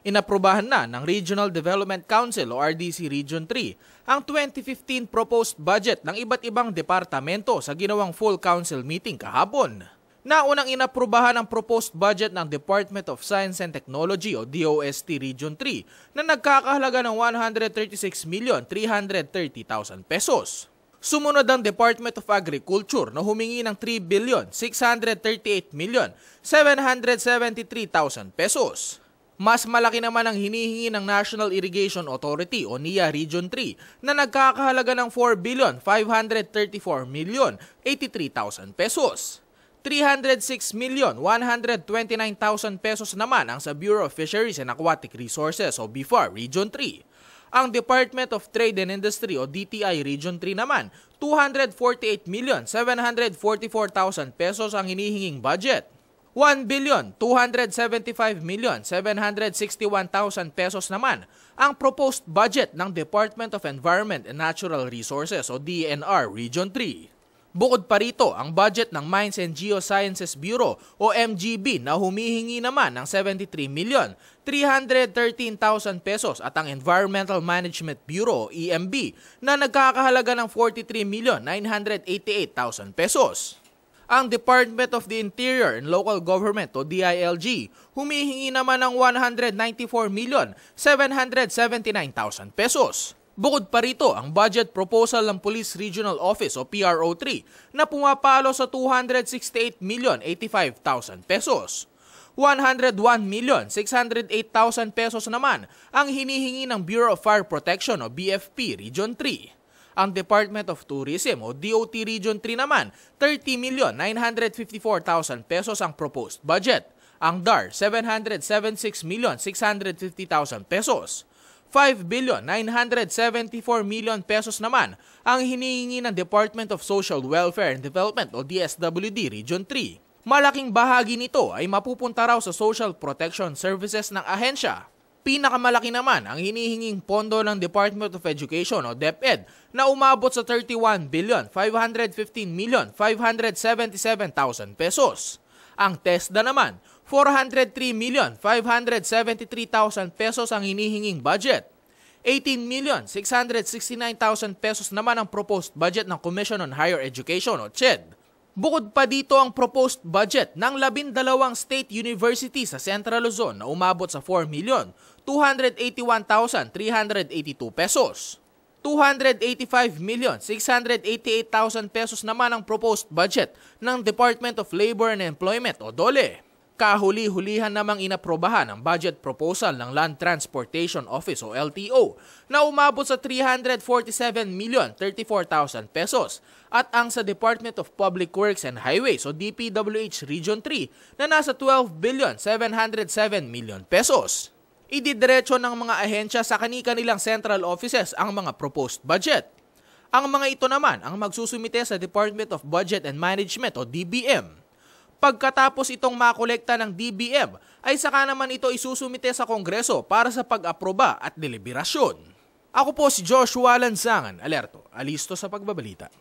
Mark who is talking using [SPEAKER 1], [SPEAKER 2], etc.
[SPEAKER 1] Inaprubahan na ng Regional Development Council o RDC Region 3 ang 2015 proposed budget ng iba't ibang departamento sa ginawang full council meeting kahapon. Naunang inaprubahan ang proposed budget ng Department of Science and Technology o DOST Region 3 na nagkakahalaga ng 136,330,000 pesos. Sumunod ang Department of Agriculture na humingi ng 3,638,773,000 pesos. Mas malaki naman ang hinihingi ng National Irrigation Authority o NIA Region 3 na nagkakahalaga ng 4,534,083,000 pesos. 306,129,000 pesos naman ang sa Bureau of Fisheries and Aquatic Resources o BIFAR Region 3. Ang Department of Trade and Industry o DTI Region 3 naman, 248,744,000 pesos ang hinihinging budget. 1,275,761,000 pesos naman ang proposed budget ng Department of Environment and Natural Resources o DENR Region 3. Bukod pa rito, ang budget ng Mines and Geosciences Bureau o MGB na humihingi naman ng 73,313,000 pesos at ang Environmental Management Bureau o EMB na nagkakahalaga ng 43,988,000 pesos. Ang Department of the Interior and Local Government o DILG humihingi naman ng 194,779,000 pesos. Bukod pa rito, ang budget proposal ng Police Regional Office o PRO3 na pumapalo sa 268,085,000 pesos. 101,608,000 pesos naman ang hinihingi ng Bureau of Fire Protection o BFP Region 3. Ang Department of Tourism o DOT Region 3 naman, 30,954,000 pesos ang proposed budget. Ang DAR, 776,650,000 pesos. 5,974,000,000 pesos naman ang hinihingi ng Department of Social Welfare and Development o DSWD Region 3. Malaking bahagi nito ay mapupunta raw sa Social Protection Services ng ahensya. Pinakamalaki naman ang hinihinging pondo ng Department of Education o DepEd na umabot sa 31,515,577,000 pesos. Ang TESDA naman, 403,573,000 pesos ang hinihinging budget. 18,669,000 pesos naman ang proposed budget ng Commission on Higher Education o CHED. Bukod pa dito ang proposed budget ng 12 state universities sa Central Luzon na umabot sa 4,281,382 pesos. 285,688,000 pesos naman ang proposed budget ng Department of Labor and Employment o DOLE. Kahuli-hulihan namang inaprobahan ang budget proposal ng Land Transportation Office o LTO na umabot sa 347,034,000 pesos at ang sa Department of Public Works and Highways o DPWH Region 3 na nasa 12,707,000,000 pesos. Ididiretso ng mga ahensya sa kani-kanilang central offices ang mga proposed budget. Ang mga ito naman ang magsusumite sa Department of Budget and Management o DBM. Pagkatapos itong makolekta ng DBM, ay saka naman ito isusumite sa Kongreso para sa pag-aproba at deliberasyon. Ako po si Joshua Lansangan, alerto, alisto sa pagbabalita.